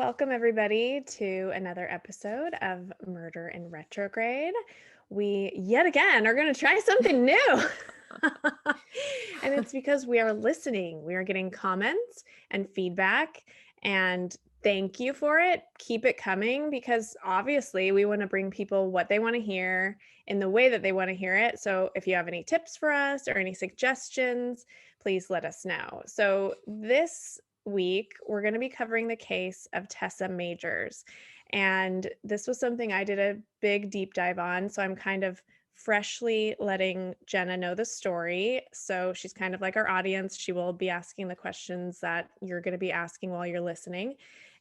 Welcome everybody to another episode of Murder in Retrograde. We yet again are going to try something new. And it's because we are listening. We are getting comments and feedback, and thank you for it. Keep it coming because obviously we want to bring people what they want to hear in the way that they want to hear it. So if you have any tips for us or any suggestions, please let us know. So this week, we're going to be covering the case of Tessa Majors. And this was something I did a big deep dive on. So I'm kind of freshly letting Jenna know the story. So she's kind of like our audience. She will be asking the questions that you're going to be asking while you're listening.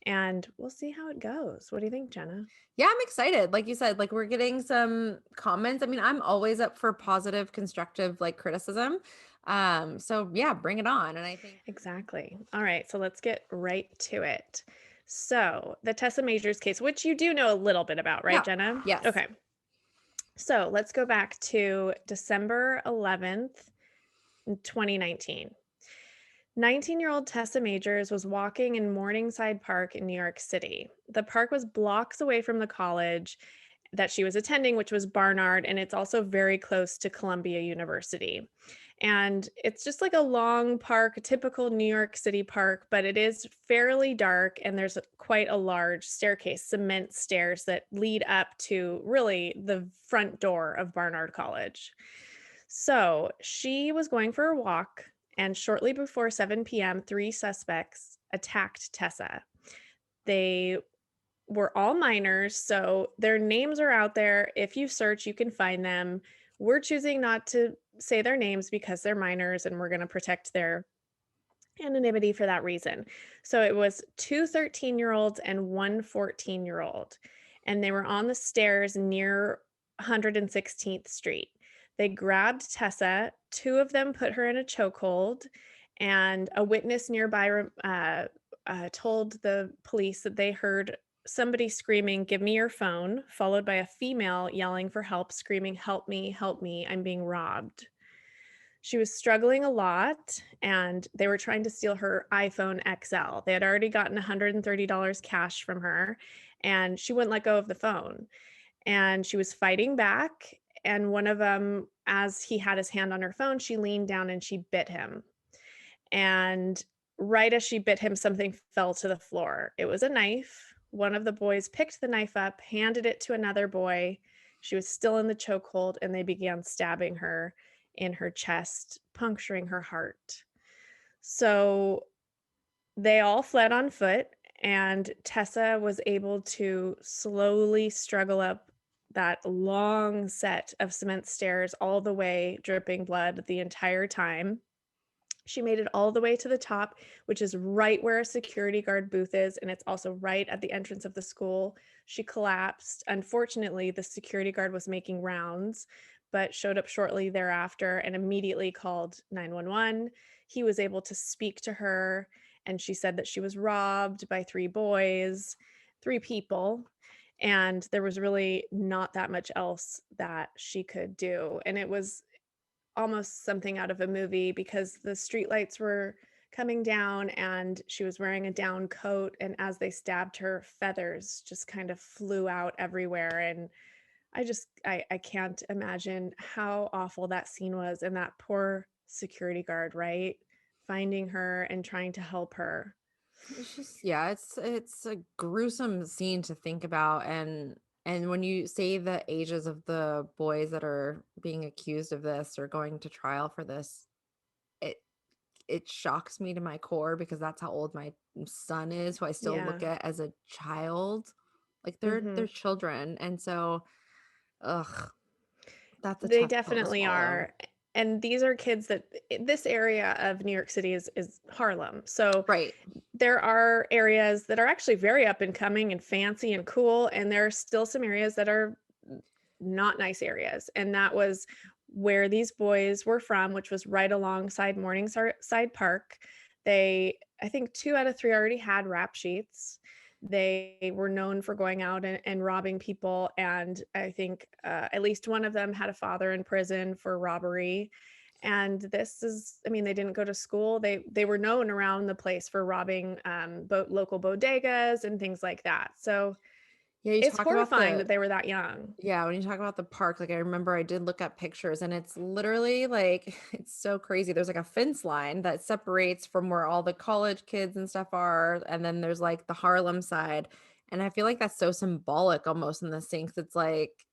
And we'll see how it goes. What do you think, Jenna? Yeah, I'm excited. Like you said, we're getting some comments. I mean, I'm always up for positive, constructive criticism. So yeah, bring it on. And I think Exactly. All right. So let's get right to it. So the Tessa Majors case, which you do know a little bit about, right, yeah, Jenna? yes. Okay. So let's go back to December 11th, 2019. 19-year-old Tessa Majors was walking in Morningside Park in New York City. The park was blocks away from the college that she was attending, which was Barnard, and it's also very close to Columbia University. And it's just like a long park, a typical New York City park, but it is fairly dark, and there's quite a large staircase, cement stairs that lead up to really the front door of Barnard College. So she was going for a walk, and shortly before 7 p.m., three suspects attacked Tessa. They were all minors, so their names are out there. If you search, you can find them. We're choosing not to say their names because they're minors, and we're going to protect their anonymity for that reason. So it was two 13-year-olds and one 14-year-old, and they were on the stairs near 116th Street. They grabbed Tessa. Two of them put her in a chokehold, and a witness nearby told the police that they heard somebody screaming, "Give me your phone," followed by a female yelling for help, screaming, help me, I'm being robbed." She was struggling a lot, and they were trying to steal her iPhone XL. They had already gotten $130 cash from her, and she wouldn't let go of the phone. And she was fighting back, and one of them, as he had his hand on her phone, she leaned down and she bit him. And right as she bit him, something fell to the floor. It was a knife. One of the boys picked the knife up, handed it to another boy. She was still in the chokehold, and they began stabbing her in her chest, puncturing her heart. So they all fled on foot, and Tessa was able to slowly struggle up that long set of cement stairs all the way, dripping blood the entire time. She made it all the way to the top, which is right where a security guard booth is, and it's also right at the entrance of the school. She collapsed. Unfortunately, the security guard was making rounds, but showed up shortly thereafter and immediately called 911. He was able to speak to her, and she said that she was robbed by three boys, three people, and there was really not that much else that she could do. And it was almost something out of a movie because the streetlights were coming down and she was wearing a down coat, and as they stabbed her, feathers just kind of flew out everywhere. And I can't imagine how awful that scene was, and that poor security guard, right, finding her and trying to help her. It's just yeah, it's a gruesome scene to think about. And when you say the ages of the boys that are being accused of this or going to trial for this, it it shocks me to my core because that's how old my son is, who I still Yeah. look at as a child. Like they're Mhm. children. And so ugh, that's a They tough pill to definitely swallow. are. And these are kids that this area of New York City is Harlem. So Right. there are areas that are actually very up and coming and fancy and cool, and there are still some areas that are not nice areas. And that was where these boys were from, which was right alongside Morningside Park. I think two out of three already had rap sheets. They were known for going out and robbing people. And I think at least one of them had a father in prison for robbery. And this is, I mean, they didn't go to school. They were known around the place for robbing local bodegas and things like that. So Yeah, you it's talk about horrifying the that they were that young. yeah, when you talk about the park, like I remember I did look up pictures and it's literally like it's so crazy. There's like a fence line that separates from where all the college kids and stuff are, and then there's like the Harlem side. And I feel like that's so symbolic almost in this thing 'cause it's like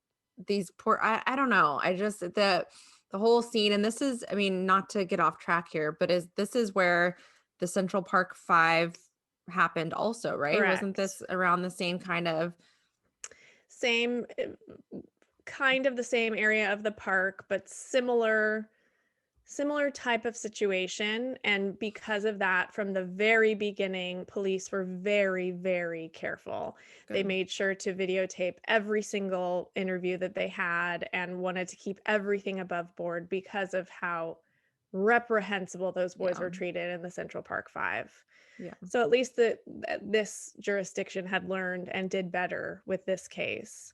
these poor I don't know. I just the whole scene, and this is, I mean, not to get off track here, but is this is where the Central Park 5 happened also, right? Wasn't Correct. this around the same kind of Same, kind of the same area of the park, but similar type of situation, and because of that, from the very beginning, police were very, very careful. They good? made sure to videotape every single interview that they had and wanted to keep everything above board because of how reprehensible those boys Yeah. were treated in the Central Park 5. Yeah. So at least this jurisdiction had learned and did better with this case.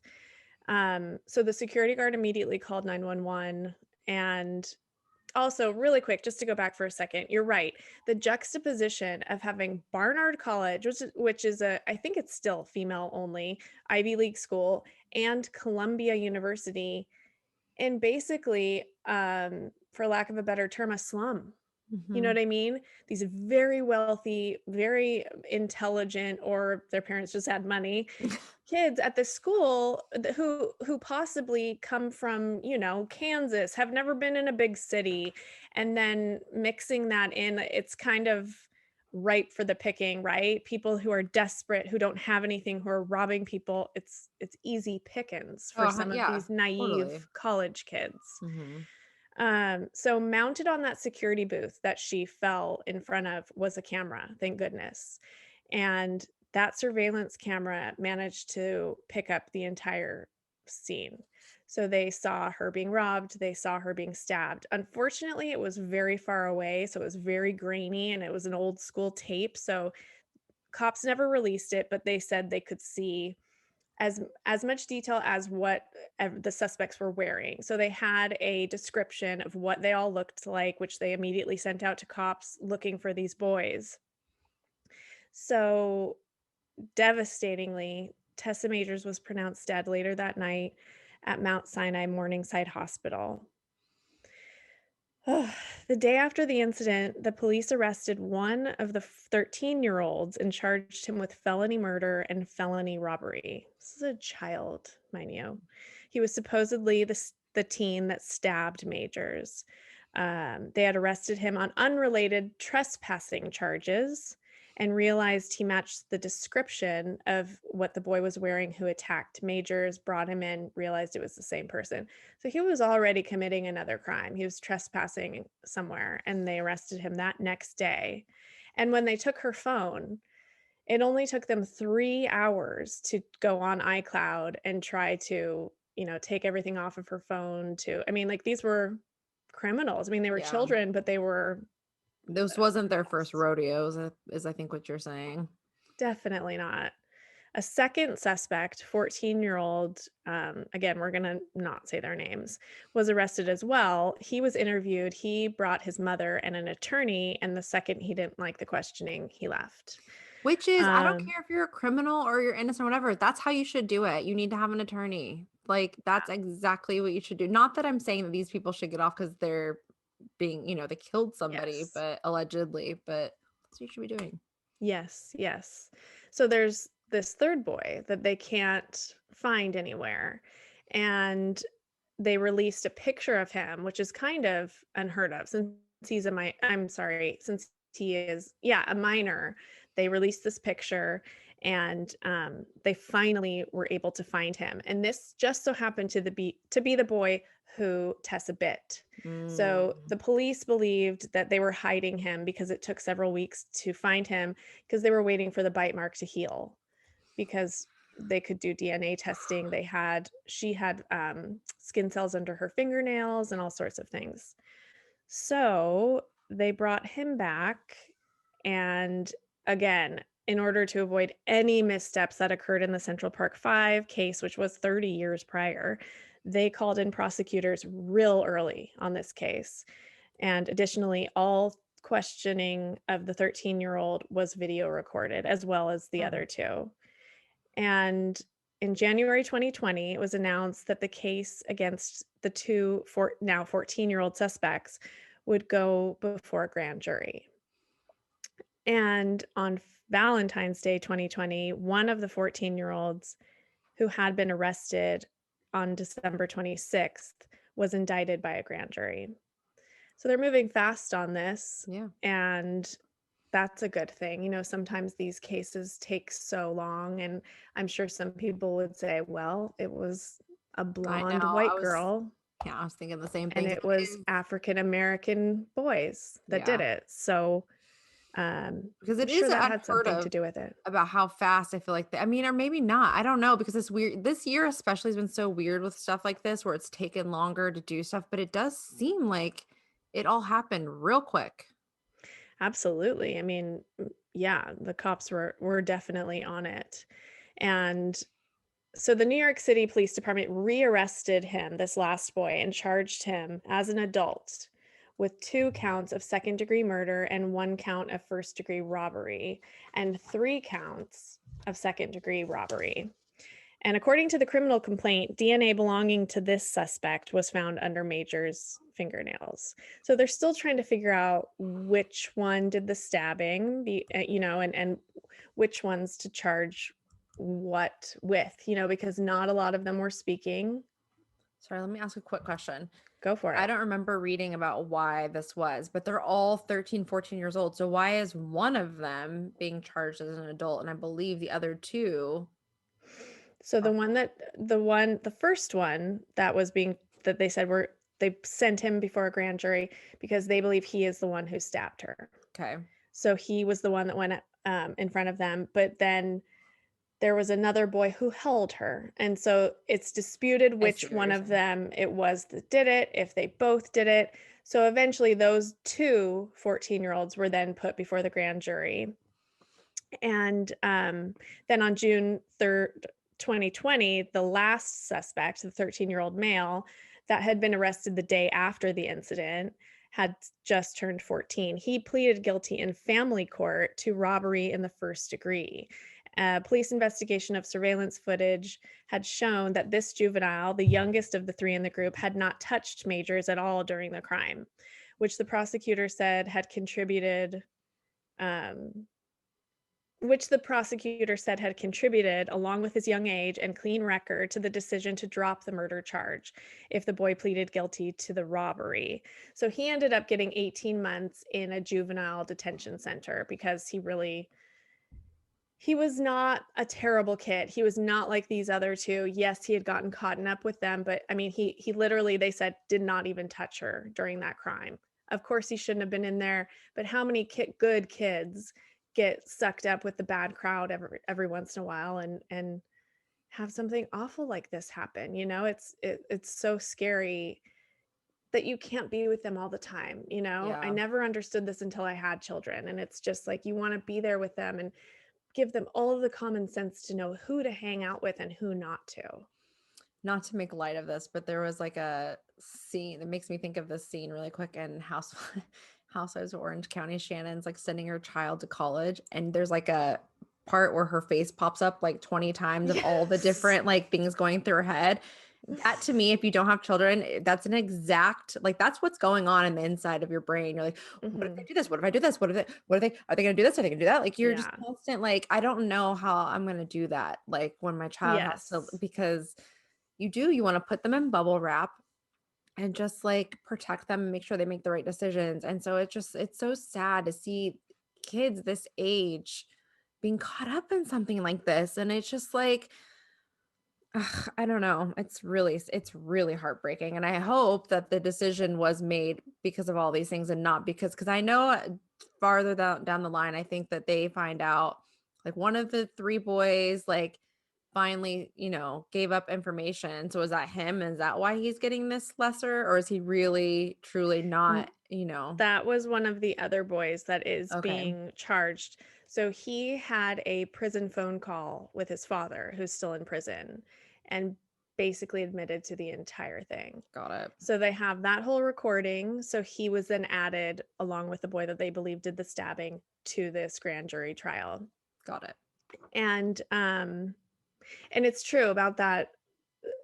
So the security guard immediately called 911. And also, really quick, just to go back for a second, you're right. The juxtaposition of having Barnard College, which is a, I think it's still female only Ivy League school, and Columbia University, and basically, for lack of a better term, a slum. You know Mhm. what I mean? These very wealthy, very intelligent, or their parents just had money, kids at the school who possibly come from, Kansas, have never been in a big city, and then mixing that in, it's kind of ripe for the picking, right? People who are desperate, who don't have anything, who are robbing people, it's easy pickings for Oh, some of yeah, these naive totally. college kids. Mhm. So mounted on that security booth that she fell in front of was a camera, thank goodness. And that surveillance camera managed to pick up the entire scene. So they saw her being robbed, they saw her being stabbed. Unfortunately, it was very far away, so it was very grainy and it was an old school tape. So cops never released it, but they said they could see as much detail as what the suspects were wearing. So they had a description of what they all looked like, which they immediately sent out to cops looking for these boys. So devastatingly, Tessa Majors was pronounced dead later that night at Mount Sinai Morningside Hospital. The day after the incident, the police arrested one of the 13-year-olds and charged him with felony murder and felony robbery. This is a child, mind you. He was supposedly the teen that stabbed Majors. They had arrested him on unrelated trespassing charges and realized he matched the description of what the boy was wearing who attacked Majors, brought him in, realized it was the same person. So he was already committing another crime. He was trespassing somewhere, and they arrested him that next day. And when they took her phone, it only took them 3 hours to go on iCloud and try to, take everything off of her phone to, I mean, like, these were criminals. I mean, they were Yeah. children, but they were This wasn't their first criminals. rodeo, is I think what you're saying. Definitely not. A second suspect, 14-year-old, again, we're gonna not say their names, was arrested as well. He was interviewed. He brought his mother and an attorney, and the second he didn't like the questioning, he left. Which is, I don't Um, care if you're a criminal or you're innocent or whatever, that's how you should do it. You need to have an attorney. Like, that's exactly what you should do. Not that I'm saying that these people should get off because 'cause they're being, they killed somebody, yes. but allegedly, but that's what you should be doing. Yes, yes. So there's this third boy that they can't find anywhere, and they released a picture of him, which is kind of unheard of since he's I'm sorry, since he is, yeah, a minor. They released this picture, and they finally were able to find him. And this just so happened to be the boy who Tessa bit. So Mm, the police believed that they were hiding him because it took several weeks to find him because they were waiting for the bite mark to heal because they could do DNA testing. She had skin cells under her fingernails and all sorts of things. So they brought him back. And again, in order to avoid any missteps that occurred in the Central Park 5 case, which was 30 years prior, they called in prosecutors real early on this case. And additionally, all questioning of the 13-year-old was video recorded, as well as the Mhm. other two. And in January 2020, it was announced that the case against the now 14-year-old suspects would go before a grand jury. And on Valentine's Day 2020, one of the 14-year-olds who had been arrested on December 26th was indicted by a grand jury. So they're moving fast on this, Yeah. and that's a good thing. Sometimes these cases take so long, and I'm sure some people would say, well, it was a I blonde know. white girl Yeah, I was thinking the same and thing. it It was is, African American boys that did yeah, it. So because I'm it sure is that had unheard something to of do with it. about how fast I feel like I mean, or maybe not. I don't know because it's weird. This year especially has been so weird with stuff like this where it's taken longer to do stuff, but it does seem like it all happened real quick. Absolutely. I mean, yeah, the cops were definitely on it. And so the New York City Police Department rearrested him, this last boy, and charged him as an adult with 2 counts of second-degree murder and 1 count of first-degree robbery and 3 counts of second-degree robbery. And according to the criminal complaint, DNA belonging to this suspect was found under Major's fingernails. So they're still trying to figure out which one did the stabbing, and which ones to charge what with, because not a lot of them were speaking. Sorry, let me ask a quick question. Go for I it. don't remember reading about why this was, but they're all 13, 14 years old. So why is one of them being charged as an adult? And I believe the other two So are the first one that they said they sent him before a grand jury because they believe he is the one who stabbed her. okay. So he was the one that went in front of them. But then there was another boy who held her. And so it's disputed I see which what one you're of saying. them it was that did it, if they both did it. So eventually, those two 14-year-olds were then put before the grand jury. And then on June 3rd, 2020, the last suspect, the 13-year-old male that had been arrested the day after the incident, had just turned 14. He pleaded guilty in family court to robbery in the first degree. Police investigation of surveillance footage had shown that this juvenile, the youngest of the three in the group, had not touched Majors at all during the crime, which the prosecutor said had contributed um, along with his young age and clean record, to the decision to drop the murder charge if the boy pleaded guilty to the robbery. So he ended up getting 18 months in a juvenile detention center because he was not a terrible kid. He was not like these other two. Yes, he had gotten caught up with them, but I mean, he literally, they said, did not even touch her during that crime. Of course, he shouldn't have been in there, but how many good kids get sucked up with the bad crowd every once in a while and have something awful like this happen? It's so scary that you can't be with them all the time. I Yeah. never understood this until I had children, and it's just like you want to be there with them and give them all of the common sense to know who to hang out with and who not to. Not to make light of this, but there was like a scene that makes me think of this scene really quick in Housewives of Orange County. Shannon's like sending her child to college, and there's like a part where her face pops up like 20 times of all the Yes. different like things going through her head. That to me, if you don't have children, that's an exact like that's what's going on in the inside of your brain. You're like, what if Hmm. they do this? What if I do this? What if they are they gonna do this? Are they gonna do that? Like you're just Yeah. constant, like, I don't know how I'm gonna do that. Like when my child has to, Yes. because you want to put them in bubble wrap and just like protect them and make sure they make the right decisions. And so it's so sad to see kids this age being caught up in something like this. And it's just like, ugh, I don't know. It's really heartbreaking. And I hope that the decision was made because of all these things and not because I know farther down the line, I think that they find out like one of the three boys like finally, gave up information. So is that him? Is that why he's getting this lesser? Or is he really truly N- not? That was one of the other boys that is Okay. being charged. So he had a prison phone call with his father, who's still in prison. And basically admitted to the entire thing. Got it. So they have that whole recording. So he was then added along with the boy that they believe did the stabbing to this grand jury trial. Got it. And it's true about that,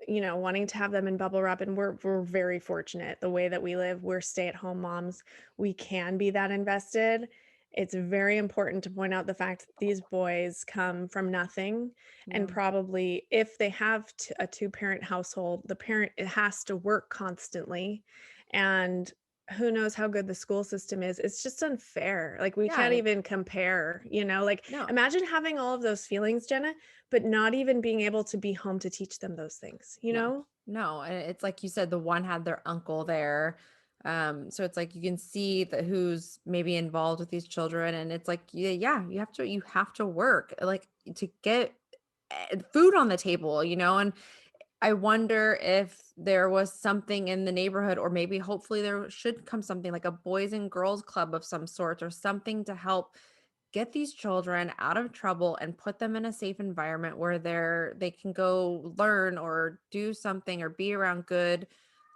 wanting to have them in bubble wrap, and we're very fortunate the way that we live. We're stay-at-home moms. We can be that invested. It's very important to point out the fact that these boys come from nothing, and Yeah. probably if they have a two-parent household, the parent it has to work constantly, and who knows how good the school system is. It's just unfair. Like, we Yeah. can't even compare, like, No, imagine having all of those feelings, Jenna, but not even being able to be home to teach them those things, you no, know? no. And it's like you said, the one had their uncle there. So it's like you can see that who's maybe involved with these children. And it's like, yeah, you have to work like to get food on the table, and I wonder if there was something in the neighborhood, or maybe hopefully there should come something like a boys and girls club of some sort, or something to help get these children out of trouble and put them in a safe environment where they can go learn or do something or be around good,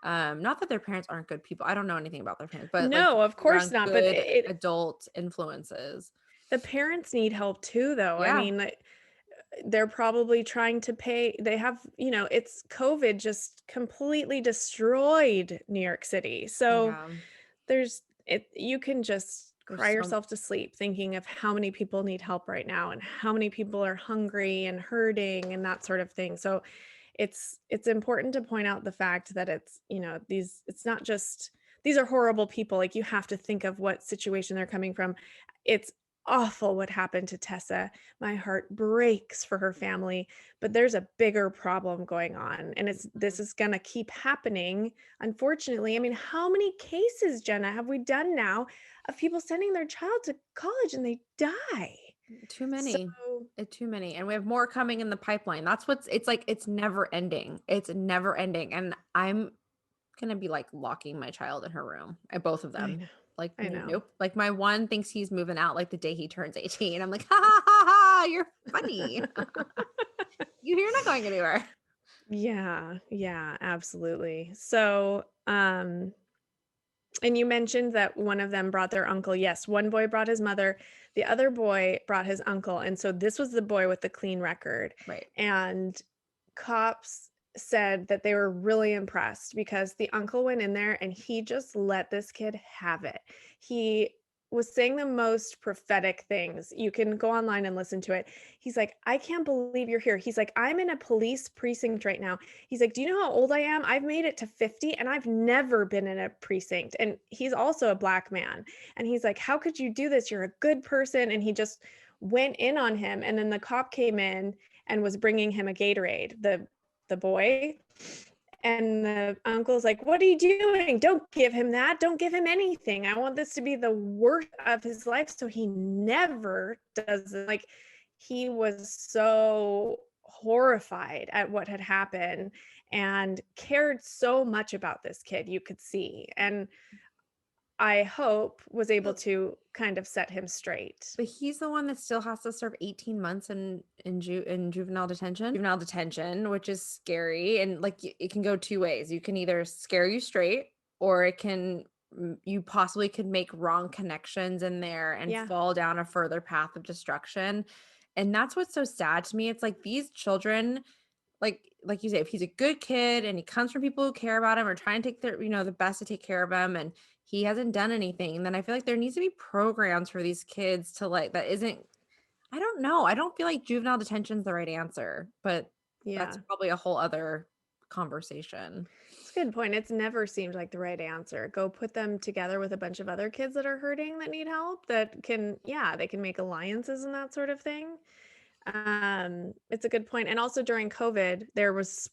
not that their parents aren't good people. I don't know anything about their parents, but like No, of course around not, but good adult influences. the parents need help too, though. I Yeah. mean, like, they're probably trying to pay they have, it's COVID just completely destroyed New York City. So Yeah. you can just There's cry so yourself to sleep thinking of how many people need help right now and how many people are hungry and hurting and that sort of thing. So it's important to point out the fact that it's not just these are horrible people. Like, you have to think of what situation they're coming from. It's awful what happened to Tessa. My heart breaks for her family, but there's a bigger problem going on, and this is going to keep happening, unfortunately. I mean, how many cases, Jenna, have we done now of people sending their child to college and they die? too So many. Too many. And we have more coming in the pipeline. That's what's it's like it's never ending. It's never ending. And I'm gonna be like locking my child in her room. Both of I them. know. Like, I know. nope. Like my one thinks he's moving out like the day he turns 18. I'm like, ha ha ha ha, you're funny. You're not going anywhere. Yeah, yeah, absolutely. So, and you mentioned that one of them brought their uncle. Yes, one boy brought his mother, the other boy brought his uncle. And so this was the boy with the clean record. Right. And cops said that they were really impressed because the uncle went in there and he just let this kid have it. He was saying the most prophetic things. You can go online and listen to it. He's like, "I can't believe you're here." He's like, "I'm in a police precinct right now." He's like, "Do you know how old I am? I've made it to 50 and I've never been in a precinct." And he's also a black man. And he's like, "How could you do this? You're a good person." And he just went in on him. And then the cop came in and was bringing him a Gatorade, the boy. And the uncle's like, "What are you doing? Don't give him that. Don't give him anything. I want this to be the worst of his life so he never does it." Like, he was so horrified at what had happened and cared so much about this kid, you could see. And I hope was able to kind of set him straight. But he's the one that still has to serve 18 months in juvenile detention. Juvenile detention, which is scary, and like it can go two ways. You can either scare you straight, or it can you possibly could make wrong connections in there and Yeah. fall down a further path of destruction. And that's what's so sad to me. It's like these children, like you say, if he's a good kid and he comes from people who care about him or trying to take the best to take care of him, and he hasn't done anything, then I feel like there needs to be programs for these kids to like that isn't I don't know. I don't feel like juvenile detention is the right answer, but that's Yeah. probably a whole other conversation. It's a good point. It's never seemed like the right answer. Go put them together with a bunch of other kids that are hurting that need help that can, yeah, they can make alliances and that sort of thing. It's a good point. And also during COVID, there was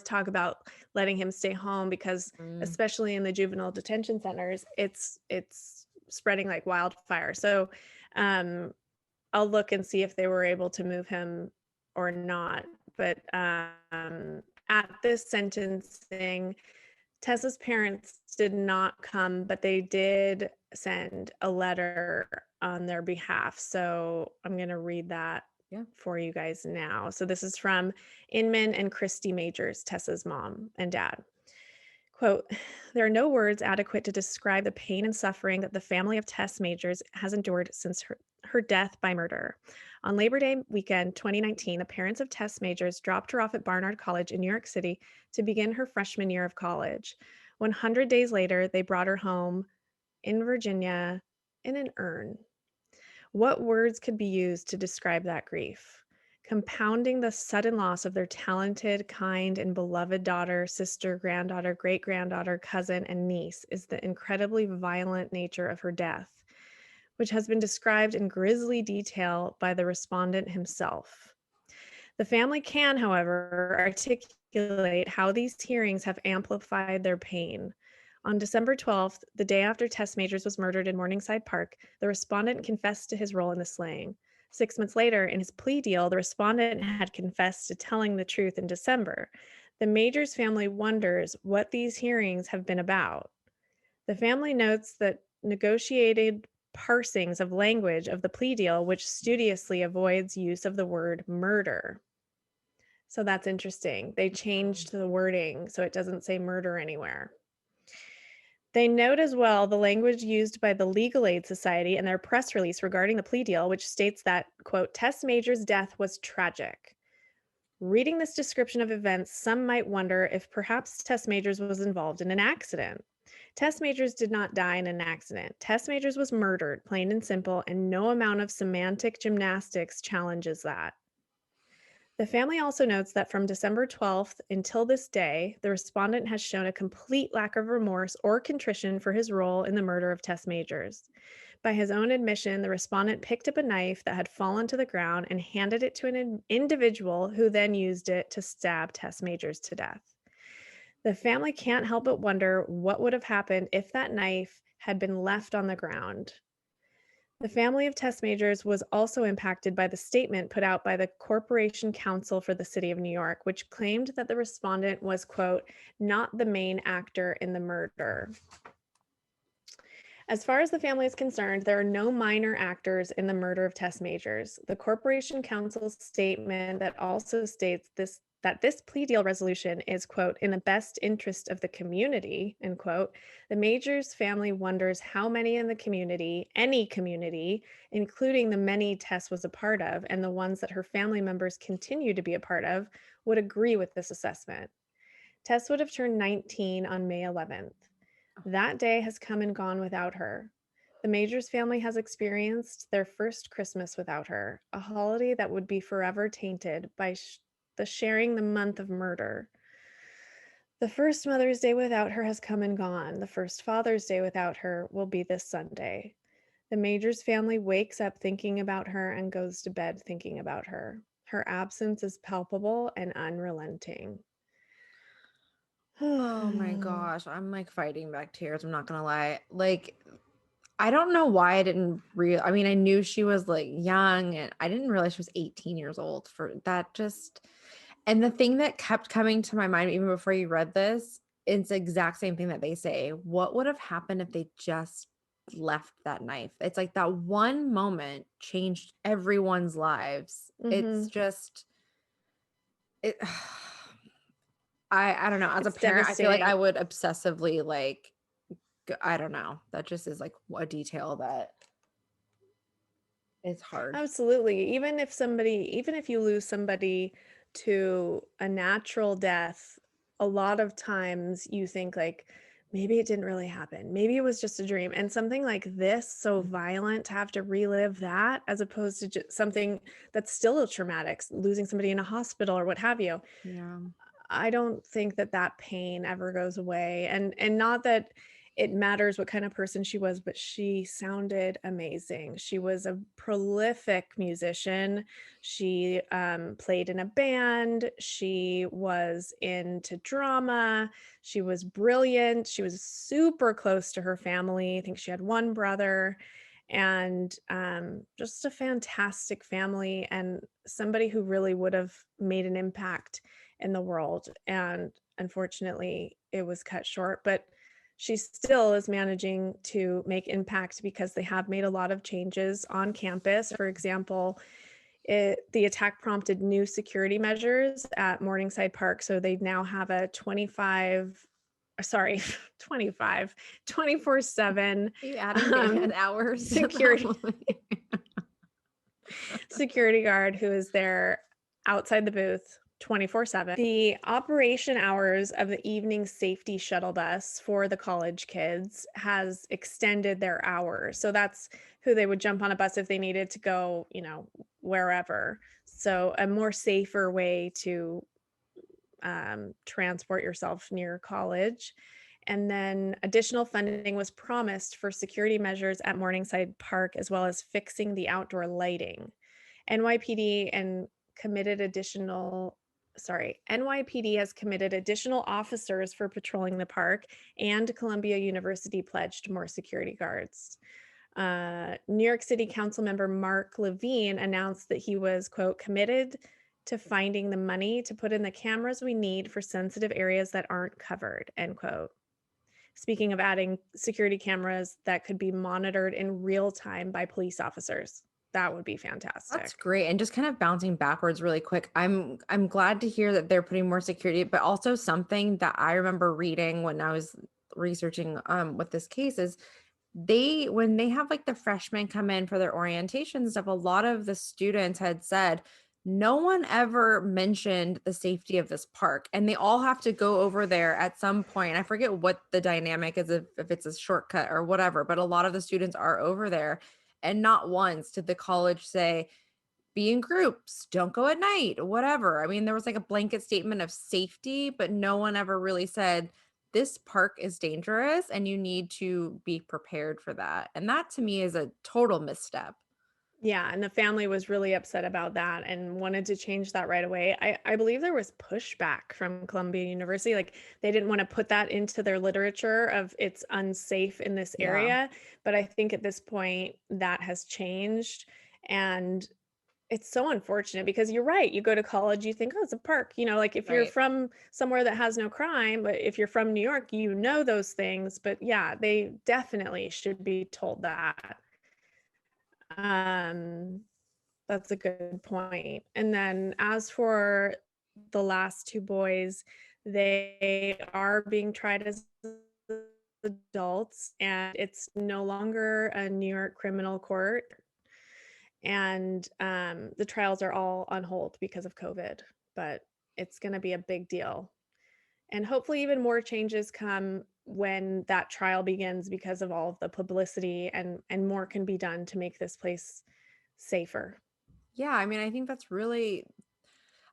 talk about letting him stay home because Mm, especially in the juvenile detention centers, it's spreading like wildfire. So um I'll look and see if they were able to move him or not. But at this sentencing, Tessa's parents did not come, but they did send a letter on their behalf. So I'm going to read that Yeah. for you guys now. So this is from Inman and Christy Majors, Tessa's mom and dad. Quote, there are no words adequate to describe the pain and suffering that the family of Tess Majors has endured since her death by murder. On Labor Day weekend 2019, the parents of Tess Majors dropped her off at Barnard College in New York City to begin her freshman year of college. 100 days later, they brought her home in Virginia in an urn. What words could be used to describe that grief? Compounding the sudden loss of their talented, kind, and beloved daughter, sister, granddaughter, great granddaughter, cousin, and niece is the incredibly violent nature of her death, which has been described in grisly detail by the respondent himself. The family can, however, articulate how these hearings have amplified their pain. On December 12th, the day after Tess Majors was murdered in Morningside Park, the respondent confessed to his role in the slaying. 6 months later, in his plea deal, the respondent had confessed to telling the truth in December. The Majors family wonders what these hearings have been about. The family notes that negotiated parsings of language of the plea deal, which studiously avoids use of the word murder. So that's interesting. They changed the wording so it doesn't say murder anywhere. They note as well the language used by the Legal Aid Society in their press release regarding the plea deal, which states that, quote, Tess Majors' death was tragic. Reading this description of events, some might wonder if perhaps Tess Majors was involved in an accident. Tess Majors did not die in an accident. Tess Majors was murdered, plain and simple, and no amount of semantic gymnastics challenges that. The family also notes that from December 12th until this day, the respondent has shown a complete lack of remorse or contrition for his role in the murder of Tess Majors. By his own admission, the respondent picked up a knife that had fallen to the ground and handed it to an individual who then used it to stab Tess Majors to death. The family can't help but wonder what would have happened if that knife had been left on the ground. The family of Tess Majors was also impacted by the statement put out by the Corporation Counsel for the City of New York, which claimed that the respondent was, quote, not the main actor in the murder. As far as the family is concerned, there are no minor actors in the murder of Tess Majors. The Corporation Counsel's statement that also states that this plea deal resolution is, quote, in the best interest of the community, end quote. The Majors family wonders how many in the community, any community, including the many Tess was a part of and the ones that her family members continue to be a part of, would agree with this assessment. Tess would have turned 19 on May 11th. That day has come and gone without her. The Majors family has experienced their first Christmas without her, a holiday that would be forever tainted by the sharing the month of murder. The first Mother's Day without her has come and gone. The first Father's Day without her will be this Sunday. The Majors family wakes up thinking about her and goes to bed thinking about her. Her absence is palpable and unrelenting. Oh my gosh, I'm like fighting back tears. I'm not gonna lie. Like, I don't know why I didn't I mean, I knew she was like young and I didn't realize she was 18 years old for that just and the thing that kept coming to my mind even before you read this, it's the exact same thing that they say. What would have happened if they just left that knife? It's like that one moment changed everyone's lives. It's Mhm. just it I don't know. As a It's parent, I feel like devastating. I would obsessively like I don't know. That just is like a detail that is hard. Absolutely. Even if you lose somebody to a natural death, a lot of times you think like maybe it didn't really happen. Maybe it was just a dream. And something like this, so violent, to have to relive that as opposed to just something that's still traumatic, losing somebody in a hospital or what have you. Yeah. I don't think that that pain ever goes away, and not that it matters what kind of person she was, but she sounded amazing. She was a prolific musician. She, played in a band. She was into drama. She was brilliant. She was super close to her family. I think she had one brother, and, just a fantastic family and somebody who really would have made an impact in the world. And unfortunately, it was cut short, but she still is managing to make impact because they have made a lot of changes on campus. For example, The attack prompted new security measures at Morningside Park, so they now have a 25, 24/7 Are you adding band um, hours to security them? security guard who is there outside the booth 24/7. The operation hours of the evening safety shuttle bus for the college kids has extended their hours. So that's who they would jump on a bus if they needed to go, wherever. So a more safer way to transport yourself near college. And then additional funding was promised for security measures at Morningside Park, as well as fixing the outdoor lighting. NYPD and committed additional NYPD has committed additional officers for patrolling the park, and Columbia University pledged more security guards. New York City Council member Mark Levine announced that he was, quote, committed to finding the money to put in the cameras we need for sensitive areas that aren't covered, end quote. Speaking of adding security cameras that could be monitored in real time by police officers, that would be That's fantastic. great. And just kind of bouncing backwards really quick. I'm glad to hear that they're putting more security, but also something that I remember reading when I was researching with this case is when they have like the freshmen come in for their orientation and stuff, a lot of the students had said no one ever mentioned the safety of this park, and they all have to go over there at some point. I forget what the dynamic is, if it's a shortcut or whatever, but a lot of the students are over there, and not once did the college say be in groups, don't go at night, whatever. I mean, there was like a blanket statement of safety, but no one ever really said, this park is dangerous and you need to be prepared for that. And that to me is a total misstep. Yeah, and the family was really upset about that and wanted to change that right away. I believe there was pushback from Columbia University. Like they didn't want to put that into their literature of it's unsafe in this Yeah, area. But I think at this point that has changed. And it's so unfortunate because you're right. You go to college, you think, oh, it's a park. Like if you're right. from somewhere that has no crime, but if you're from New York, you know those things. But yeah, they definitely should be told that. Um, that's a good point. And then as for the last two boys, they are being tried as adults, and it's no longer a New York criminal court. And the trials are all on hold because of COVID, but it's going to be a big deal. And hopefully, even more changes come when that trial begins because of all of the publicity, and more can be done to make this place safer. Yeah, I mean, I think that's really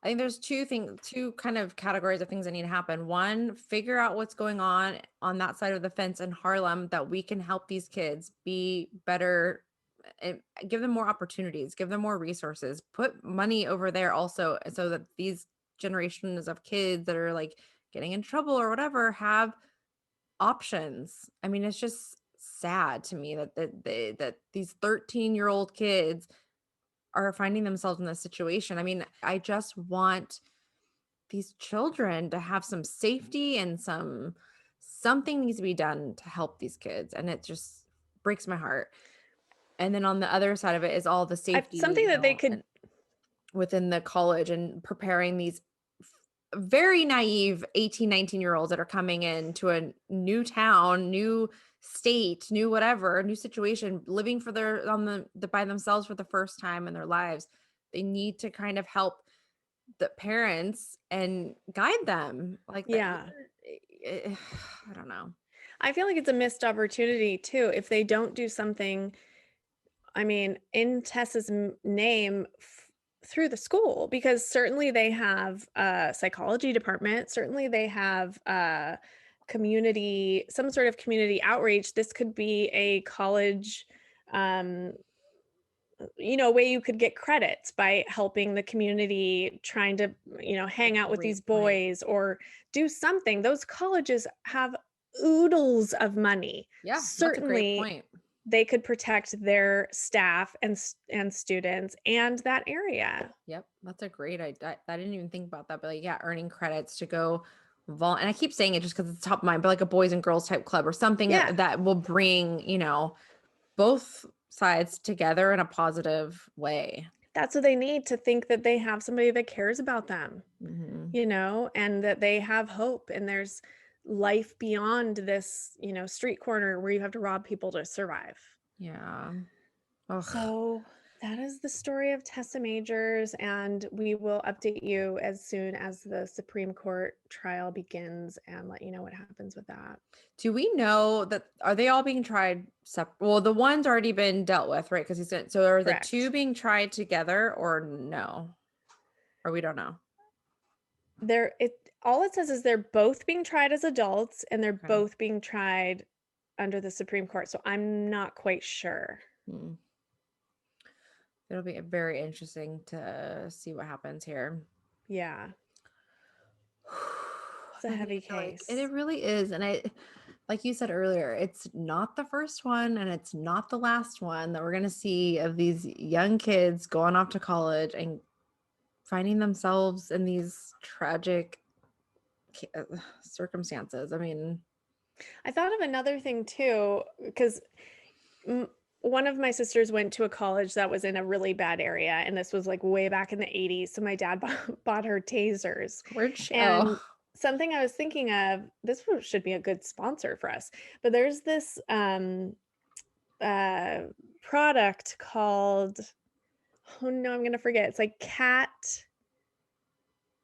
I think there's two kind of categories of things that need to happen. One, figure out what's going on that side of the fence in Harlem that we can help these kids be better and give them more opportunities, give them more resources, put money over there also so that these generations of kids that are like getting in trouble or whatever have options. I mean, it's just sad to me that these 13-year-old kids are finding themselves in this situation. I mean, I just want these children to have some safety and something needs to be done to help these kids, and it just breaks my heart. And then on the other side of it is all the safety, Something that they could and within the college and preparing these very naive 18, 19-year-olds that are coming into a new town, new state, new whatever, new situation, living for their on the by themselves for the first time in their lives. They need to kind of help the parents and guide them like that. yeah. I don't know. I feel like it's a missed opportunity too if they don't do something, I mean, in Tessa's name through the school, because certainly they have a psychology department, certainly they have some sort of community outreach. This could be a college, um, way you could get credits by helping the community, trying to, hang That's out a with these great point. boys or do something. Those colleges have oodles of money. Yeah, that's a great Certainly point. they could protect their staff and students and that area. Yep, that's a great idea. I didn't even think about that, but like, yeah, earning credits to go and I keep saying it just because it's top of mind, but like a boys and girls type club or something Yeah. that will bring, both sides together in a positive way. That's what they need to think that they have somebody that cares about them, Mhm. and that they have hope and there's life beyond this, street corner where you have to rob people to survive. Yeah. Ugh. So that is the story of Tessa Majors, and we will update you as soon as the Supreme Court trial begins and let you know what happens with that. Do we know that are they all being tried well, the one's already been dealt with, right? Because he said so are the two Correct. being tried together or no? Or we don't know. All it says is they're both being tried as adults and they're Okay. both being tried under the Supreme Court. So I'm not quite sure. Hmm. It'll be very interesting to see what happens here. Yeah. It's a I heavy feel like and it case. really is. And like you said earlier, it's not the first one and it's not the last one that we're going to see of these young kids going off to college and finding themselves in these tragic circumstances. I mean, I thought of another thing too, because one of my sisters went to a college that was in a really bad area, and this was like way back in the 80s. So my dad bought her tasers. where'd she, And oh, something I was thinking of, should be a good sponsor for us, but there's this uh, product called, oh no, I'm going to forget. It's like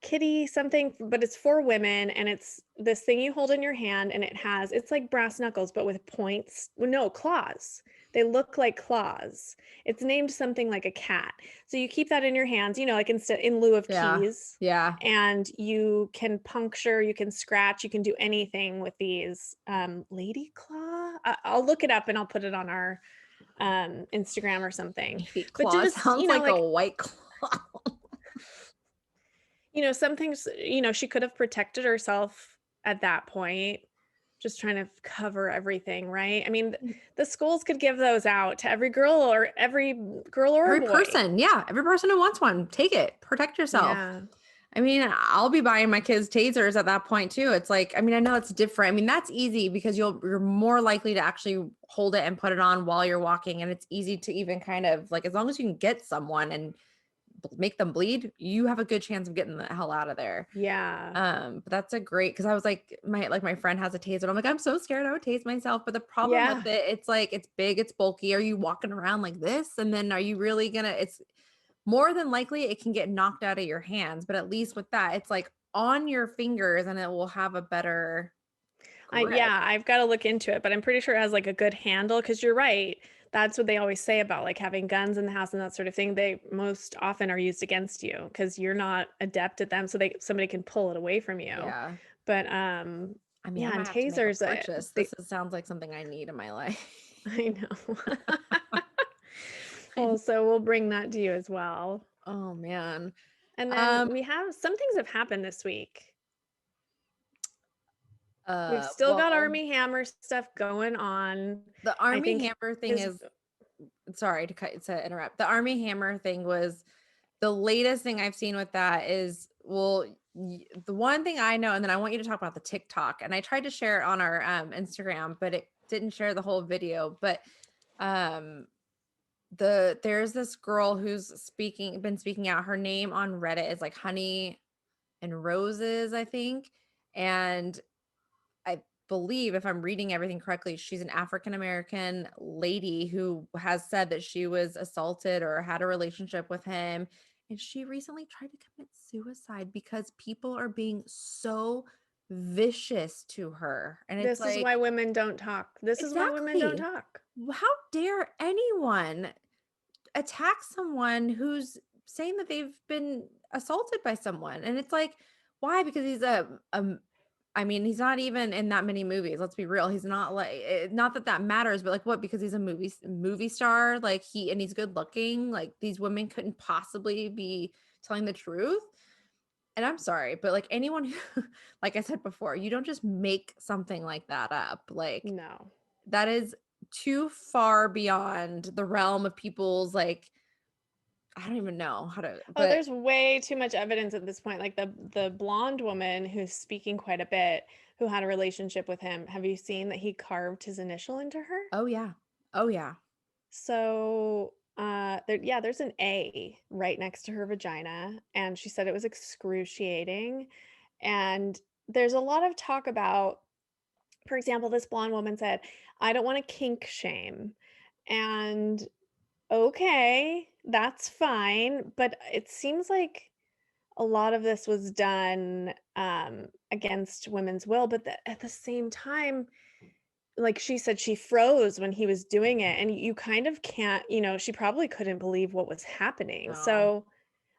kitty something, but it's for women, and it's this thing you hold in your hand, and it's like brass knuckles but with points, well, no, claws. They look like claws. It's named something like a cat. So you keep that in your hands, like instead in lieu of yeah, keys, yeah. and you can puncture, you can scratch, you can do anything with these. Lady claw, I'll look it up and I'll put it on our Instagram or something. Lady But claw just, sounds like a like, white claw. some things, she could have protected herself at that point, just trying to cover everything, right? I mean, the schools could give those out to every girl or Every boy. person, yeah, every person who wants one, take it, protect yourself. Yeah. I mean, I'll be buying my kids tasers at that point too. It's like, I mean, I know it's different. I mean, that's easy because you're more likely to actually hold it and put it on while you're walking. And it's easy to even kind of like, as long as you can get someone and make them bleed, you have a good chance of getting the hell out of there. Yeah. But that's a great because I was like, my friend has a taser. And I'm like, I'm so scared I would tase myself. But the problem with Yeah. it, it's like it's big, it's bulky. Are you walking around like this? And then are you really gonna it's more than likely it can get knocked out of your hands, but at least with that, it's like on your fingers and it will have a better grip. Yeah, I've got to look into it, but I'm pretty sure it has like a good handle, because you're right. That's what they always say about like having guns in the house and that sort of thing. They most often are used against you because you're not adept at them, so somebody can pull it away from you. Yeah. But I mean, I yeah, and might have to make a tasers, purchase. Sounds like something I need in my life. I know. I- Well, so we'll bring that to you as well. oh man. And then Um we have some things have happened this week. We've still got well, Army Hammer stuff going on. the I Army think Hammer thing his is sorry to interrupt. The Army Hammer thing was the latest thing I've seen with that is well the one thing I know and then I want you to talk about the TikTok and I tried to share it on our Instagram but it didn't share the whole video but um there's this girl who's been speaking out. Her name on Reddit is like Honey and Roses, I think. And I believe, if I'm reading everything correctly, she's an African American lady who has said that she was assaulted or had a relationship with him. And she recently tried to commit suicide because people are being so vicious to her. And it's This is why like, women don't talk. This is why women don't exactly. talk. How dare anyone attack someone who's saying that they've been assaulted by someone? And it's like, why? Because he's I mean, he's not even in that many movies. Let's be real. He's not like not that that matters, but like what? Because he's a movie star, like he's good looking. Like these women couldn't possibly be telling the truth. And I'm sorry, but like anyone who, like I said before, you don't just make something like that up. Like No. that is too far beyond the realm of people's like I don't even know how to, Oh, but there's way too much evidence at this point. Like the blonde woman who's speaking quite a bit, who had a relationship with him. Have you seen that he carved his initial into her? oh yeah. Oh yeah. So there's an A right next to her vagina, and she said it was excruciating. And there's a lot of talk about, for example, this blonde woman said, "I don't wanna kink shame." And okay, that's fine, but it seems like a lot of this was done, against women's will, but at the same time, like she said, she froze when he was doing it, and you kind of can't, she probably couldn't believe what was happening. No. So,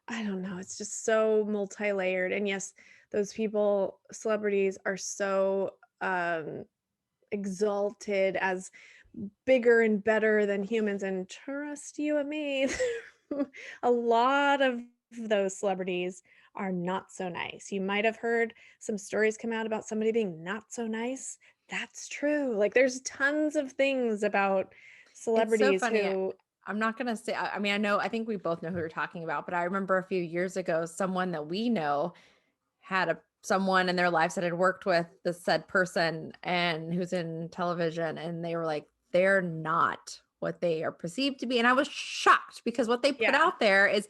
I don't know, it's just so multi-layered, and yes, those people, celebrities are so, exalted as bigger and better than humans, and trust you and me, a lot of those celebrities are not so nice. You might have heard some stories come out about somebody being not so nice. That's true. Like, there's tons of things about It's so celebrities funny. who I'm not gonna say I mean, I think we both know who you're talking about, but I remember a few years ago, someone that we know had someone in their lives that had worked with the said person and who's in television, and they were like, they're not what they are perceived to be. And I was shocked because what they put yeah, out there is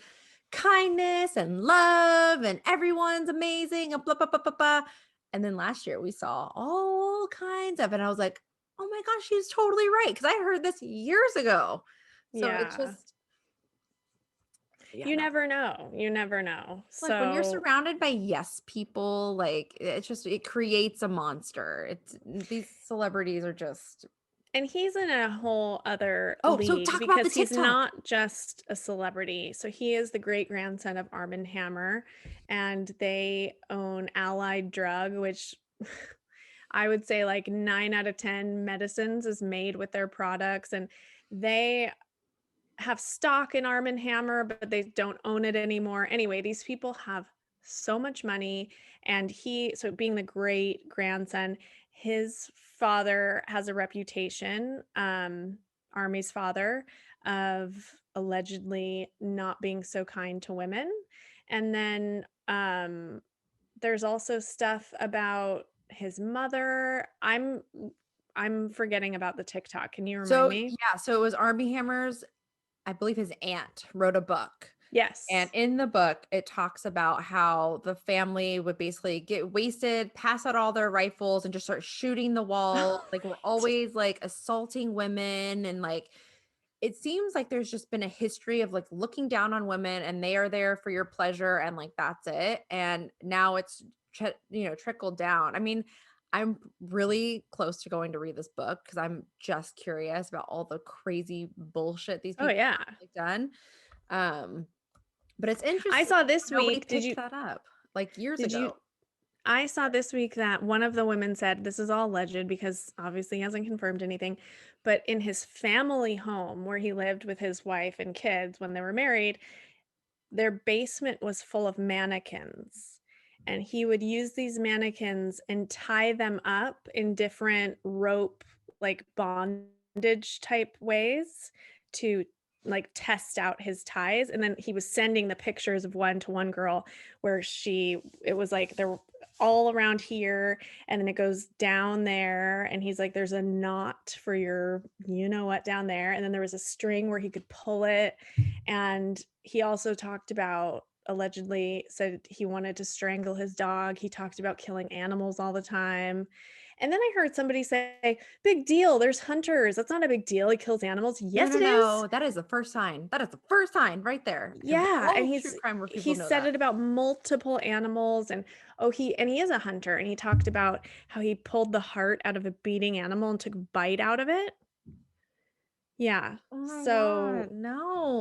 kindness and love and everyone's amazing and blah blah blah blah blah. And then last year we saw all kinds of, and I was like, oh my gosh, she's totally right. Because I heard this years ago. So it's yeah. just, yeah, You no. never know. You never know. Like when you're So surrounded by yes people, like it's just it creates a monster. It's these celebrities are just and he's in a whole other oh, so league talk about the because he's TikTok. not just a celebrity. So he is the great grandson of Armand Hammer, and they own Allied Drug, which I would say like 9 out of 10 medicines is made with their products. And they have stock in Arm& and Hammer, but they don't own it anymore. Anyway, these people have so much money, and so being the great grandson, his father has a reputation, Army's father, of allegedly not being so kind to women. And then there's also stuff about his mother. I'm forgetting about the TikTok. Can you remind So me? yeah, so it was Armie Hammer's, I believe his aunt wrote a book. And Yes. in the book, it talks about how the family would basically get wasted, pass out all their rifles, and just start shooting the wall. Like we're always like assaulting women and like it seems like there's just been a history of like looking down on women and they are there for your pleasure and like that's it. And now it's trickled down. I mean, I'm really close to going to read this book because I'm just curious about all the crazy bullshit these Oh, people yeah. have like done. Um, but it's I interesting saw how this nobody week picked that up like years did you ago. I saw this week that one of the women said, this is all alleged because obviously he hasn't confirmed anything, but in his family home where he lived with his wife and kids when they were married, their basement was full of mannequins. And he would use these mannequins and tie them up in different rope, like bondage type ways to like test out his ties. And then he was sending the pictures of one to one girl where it was like they're all around here and then it goes down there. And he's like, there's a knot for your, you know what, down there. And then there was a string where he could pull it. And he also talked about allegedly said he wanted to strangle his dog. He talked about killing animals all the time. And then I heard somebody say, big deal. There's hunters. That's not a big deal. He kills animals. No, Yes, no, it is. no. That is the first sign. That is the first sign right there. And Yeah. And all true crime where he people know said that. it about multiple animals. And he is a hunter. And he talked about how he pulled the heart out of a beating animal and took a bite out of it. Yeah. Oh my So god, no,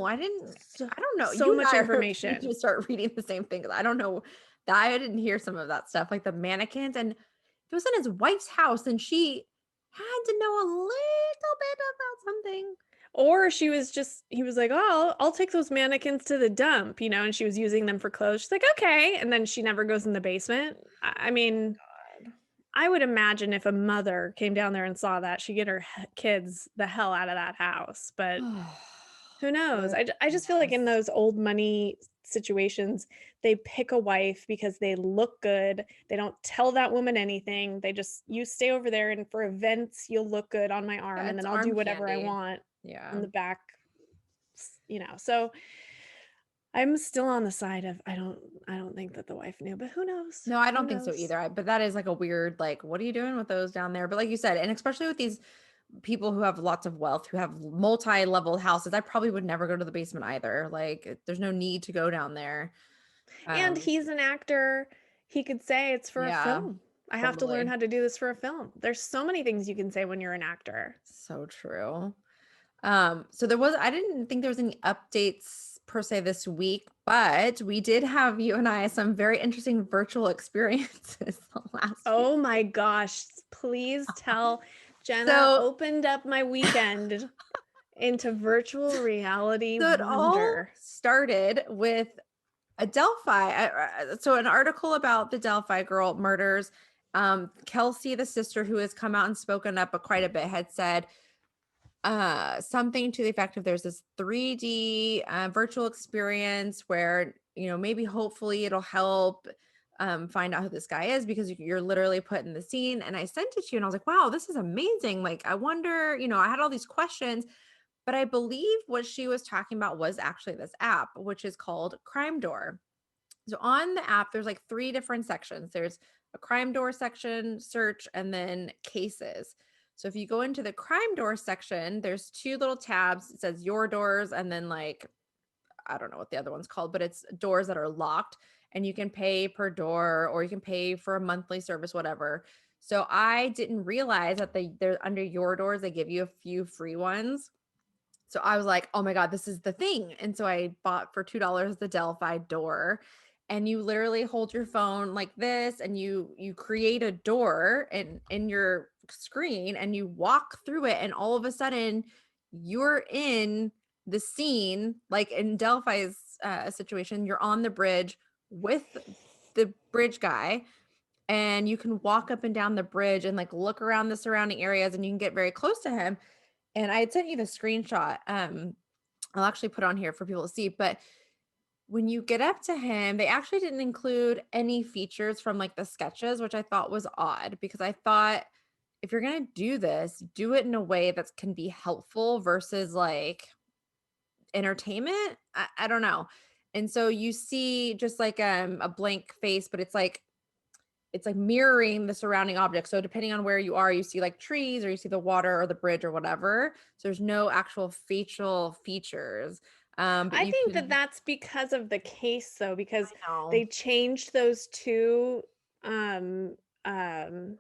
so, I don't know. so You and much I are need information. to start reading the same thing 'cause I don't know that I didn't hear some of that stuff, like the mannequins, and it was in his wife's house, and she had to know a little bit about something. Or he was like, "Oh, I'll take those mannequins to the dump," and she was using them for clothes. She's like, "Okay." And then she never goes in the basement. I mean, God. I would imagine if a mother came down there and saw that, she'd get her kids the hell out of that house. But who knows? I just feel like in Goodness. those old money situations, they pick a wife because they look good. They don't tell that woman anything. You stay over there and for events, you'll look good on my arm Yeah, and it's then I'll do arm whatever I candy. want in Yeah. the back So I'm still on the side of I don't think that the wife knew, but who knows? No, I Who don't think so knows? either. But that is like a weird, like, what are you doing with those down there? But like you said, and especially with these people who have lots of wealth, who have multi-level houses, I probably would never go to the basement either. Like, there's no need to go down there. And Um, he's an actor. He could say it's for a yeah, film. I have to learn totally. how to do this for a film. There's so many things you can say when you're an actor. So true. So I didn't think there was any updates per se this week, but we did have, you and I, some very interesting virtual experiences the last few Oh my days. gosh, please tell. Jenna So, opened up my weekend into virtual reality so it all wonder. started with a Delphi. So an article about the Delphi girl murders. Kelsey, the sister who has come out and spoken up quite a bit, had said something to the effect of there's this 3D virtual experience where, maybe hopefully it'll help find out who this guy is, because you're literally put in the scene. And I sent it to you and I was like, wow, this is amazing. Like, I wonder, I had all these questions, but I believe what she was talking about was actually this app, which is called Crimedoor. So on the app, there's like three different sections. There's a Crimedoor section, search, and then cases. So if you go into the Crimedoor section, there's two little tabs. It says your doors, and then like, I don't know what the other one's called, but it's doors that are locked, and you can pay per door or you can pay for a monthly service, whatever. So I didn't realize that they're under your doors, they give you a few free ones. So I was like, oh my God, this is the thing. And so I bought for $2 the Delphi door. And you literally hold your phone like this and you create a door in your screen and you walk through it, and all of a sudden you're in the scene. Like in Delphi's situation, you're on the bridge with the bridge guy, and you can walk up and down the bridge and like look around the surrounding areas, and you can get very close to him. And I had sent you the screenshot. I'll actually put on here for people to see. But when you get up to him, they actually didn't include any features from like the sketches, which I thought was odd, because I thought if you're gonna do this, do it in a way that can be helpful versus like entertainment. I don't know. And so you see just like a blank face, but it's like mirroring the surrounding objects. So depending on where you are, you see like trees or you see the water or the bridge or whatever. So there's no actual facial features. But I you think that can, that's because of the case though, because I know. they changed those two um um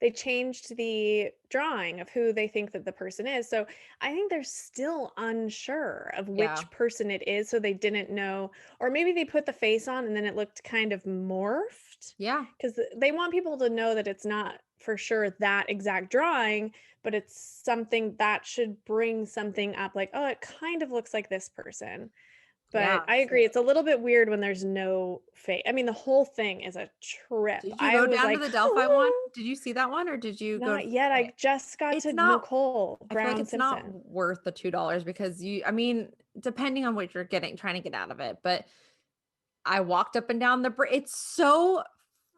they changed the drawing of who they think that the person is. So I think they're still unsure of Yeah. which person it is. So they didn't know, or maybe they put the face on and then it looked kind of morphed Yeah. because they want people to know that it's not for sure that exact drawing, but it's something that should bring something up like, oh, it kind of looks like this person. Yeah. But I So agree, it's a little bit weird when there's no face. I mean, the whole thing is a trip. did you I go was down to like, the Delphi one? Did you see that one, or did you go to not yet. okay. I just got It's to not, Nicole I feel like Brown it's not Simpson. worth the $2 because I mean, depending on what you're trying to get out of it. But I walked up and down the bridge. It's so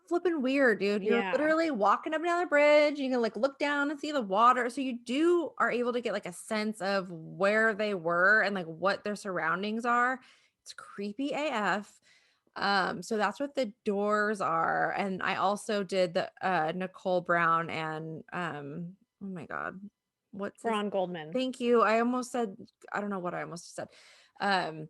flipping weird, dude. You're Yeah. literally walking up and down the bridge. You can like look down and see the water. So you are able to get like a sense of where they were and like what their surroundings are. It's creepy AF. So that's what the doors are. And I also did the Nicole Brown and oh my God, what's his Ron Goldman. thank you. I almost said, I don't know what I almost said. Um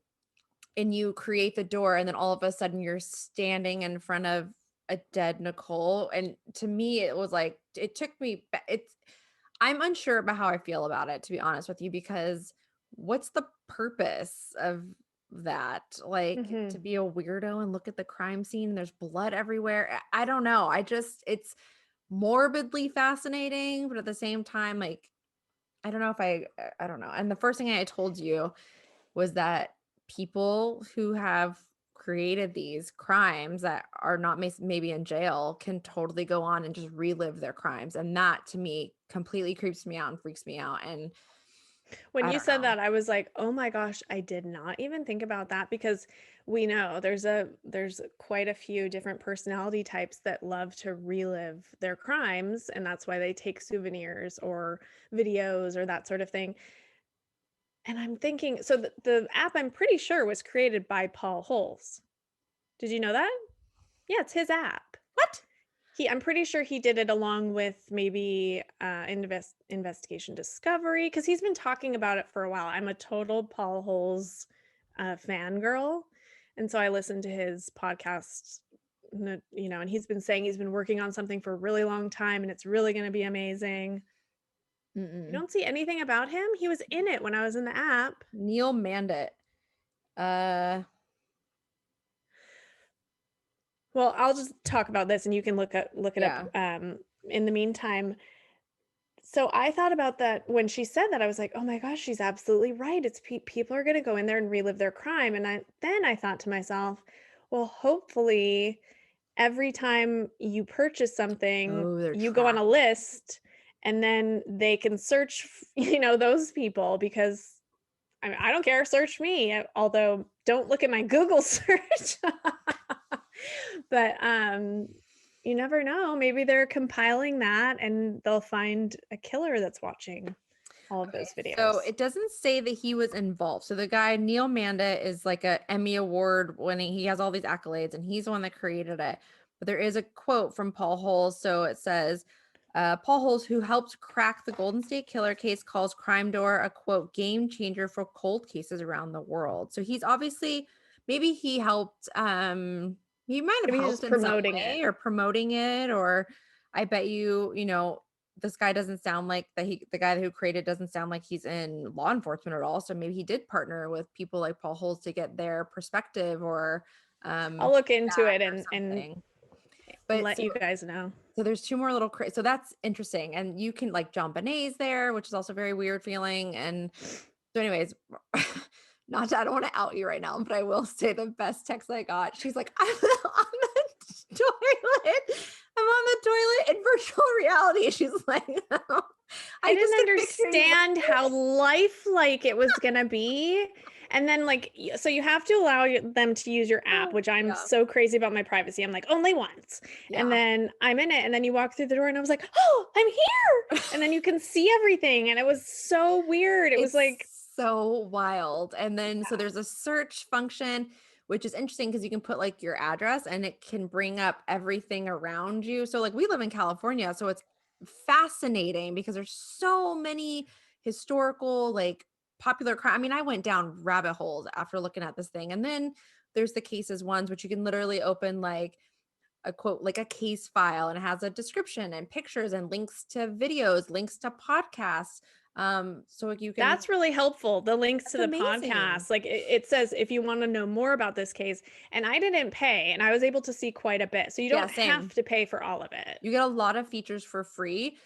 and you create the door, and then all of a sudden you're standing in front of a dead Nicole. And to me it was like, it took me it's I'm unsure about how I feel about it, to be honest with you, because what's the purpose of that? Like, to Mhm. be a weirdo and look at the crime scene and there's blood everywhere. I don't know. It's morbidly fascinating, but at the same time, like, I don't know if I don't know. And the first thing I told you was that people who have created these crimes that are not maybe in jail can totally go on and just relive their crimes. And that to me completely creeps me out and freaks me out. And When I you don't said know. that, I was like, "Oh my gosh, I did not even think about that," because we know there's quite a few different personality types that love to relive their crimes, and that's why they take souvenirs or videos or that sort of thing. And I'm thinking, so the app I'm pretty sure was created by Paul Holes. Did you know that? Yeah, it's his app. What? I'm pretty sure he did it along with maybe, Investigation Discovery, because he's been talking about it for a while. I'm a total Paul Holes, fangirl, and so I listen to his podcast, and he's been saying he's been working on something for a really long time, and it's really gonna be amazing. You Mm-mm. don't see anything about him? He was in it when I was in the app. Neil Mandit. Uh, Well, I'll just talk about this, and you can look it up, yeah. in the meantime. So I thought about that when she said that. I was like, "Oh my gosh, she's absolutely right. It's people are gonna go in there and relive their crime." And I thought to myself, "Well, hopefully every time you purchase something, Oh, they're you go on a tracked. list and then they can search, those people because I mean, I don't care, search me. Although don't look at my Google search." But you never know. Maybe they're compiling that and they'll find a killer that's watching all of Okay, those so videos. it doesn't say that he was involved. So the guy Neil Manda is like a Emmy Award winning. He has all these accolades, and he's the one that created it. But there is a quote from Paul Holes. So it says, Paul Holes, who helped crack the Golden State Killer case, calls Crimedoor a quote game changer for cold cases around the world. So he's obviously maybe he helped. He might have Maybe he's helped just in some promoting it. way or promoting it, or I bet this guy doesn't sound like the guy who created doesn't sound like he's in law enforcement at all. So maybe he did partner with people like Paul Holes to get their perspective or I'll look into feedback it or and something. But let you guys know. so there's two more little so that's interesting. And you can like John Bonet's there, which is also very weird feeling. And so anyways, not to, I don't want to out you right now, but I will say the best text I got. She's like, I'm on the toilet. I'm on the toilet in virtual reality. She's like, I I just didn't can picture you. understand how lifelike it was gonna be. And then, like, so you have to allow them to use your app, which I'm Yeah. so crazy about my privacy. I'm like, only once. And Yeah. then I'm in it, and then you walk through the door, and I was like, oh, I'm here. And then you can see everything. And it was so weird. It was It's like, so wild. And then so there's a search function, which is interesting because you can put like your address and it can bring up everything around you. So like we live in California, so it's fascinating because there's so many historical like popular crime. I mean, I went down rabbit holes after looking at this thing. And then there's the cases ones which you can literally open like a quote like a case file and it has a description and pictures and links to videos, links to podcasts. So you can that's really helpful. The links That's to the amazing. podcast, like it says, if you want to know more about this case, and I didn't pay, and I was able to see quite a bit. So you Yeah, don't same. have to pay for all of it. You get a lot of features for free.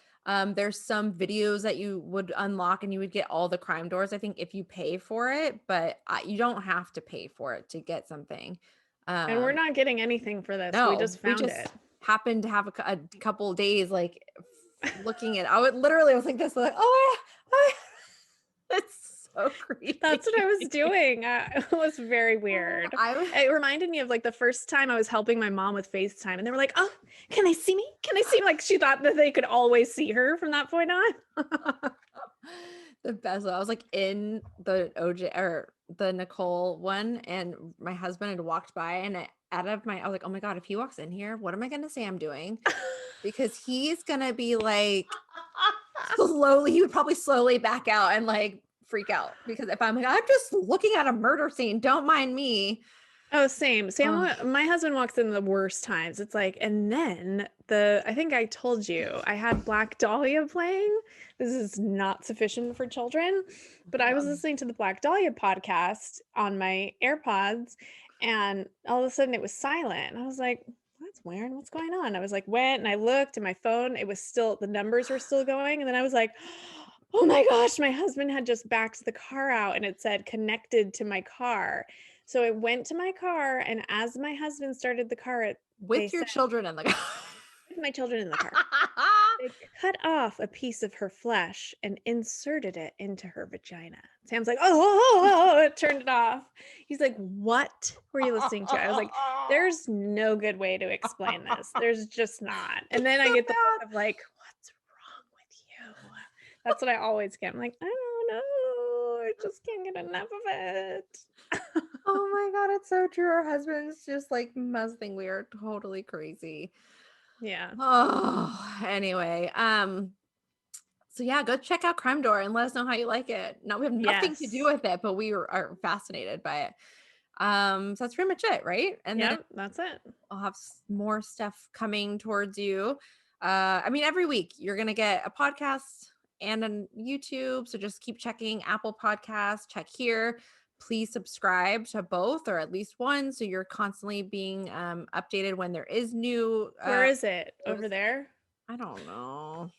There's some videos that you would unlock and you would get all the crime doors, I think, if you pay for it, but you don't have to pay for it to get something. And we're Um, not getting anything for this. We no, just we found just it. happened to have a couple days like looking at I would literally I was like this, like, oh, it's so That's what I was creepy. doing. It was very weird. I It reminded me of like the first time I was helping my mom with FaceTime, and they were like, "Oh, can they see me? Can they see me?" Like she thought that they could always see her from that point on. the best. I was like in the OJ or the Nicole one, and my husband had walked by, and I was like, oh my God, if he walks in here, what am I going to say I'm doing? Because he's going to be like, he would probably slowly back out and like freak out. Because if I'm like, I'm just looking at a murder scene, don't mind me. Oh, same. Oh, My husband walks in the worst times. It's like, and then I think I told you, I had Black Dahlia playing. This is not sufficient for children, but I was listening to the Black Dahlia podcast on my AirPods, and all of a sudden it was silent. And I was like, that's weird. What's going on? I was like, went and I looked and my phone, it was still, the numbers were still going. And then I was like, oh my gosh, my husband had just backed the car out and it said connected to my car. So it went to my car, and as my husband started the car, they with your said, children in the "With my children in the car." They cut off a piece of her flesh and inserted it into her vagina. Sam's like, oh, it turned it off. He's like, what were you listening to? I was like, there's no good way to explain this. There's just not. And then I so get the bad. look of like, what's wrong with you? That's what I always get. I'm like, I don't know. I just can't get enough of it. Oh my God, it's so true. Our husbands just like must think we are totally crazy. Yeah. Oh, anyway. So yeah, go check out Crimedoor and let us know how you like it. No, we have nothing to do Yes. with it, but are fascinated by it. So that's pretty much it, right? And then Yep, that's it. I'll have more stuff coming towards you. I mean, every week you're gonna get a podcast and on YouTube. So just keep checking Apple Podcasts, check here. Please subscribe to both or at least one, so you're constantly being updated when there is new Where is it? news. Over there? I don't know.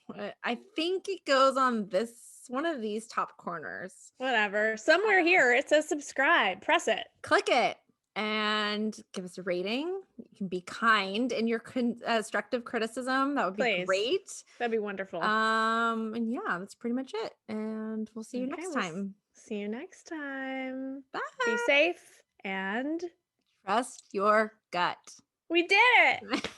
I think it goes on this one of these top corners. Whatever. Somewhere here it says subscribe. Press it. Click it and give us a rating. You can be kind in your constructive criticism. That would be Please. great. That'd be wonderful. And yeah, that's pretty much it. And we'll see you Okay, next we'll time. see you next time. Be Bye. safe and Trust your gut. we did it.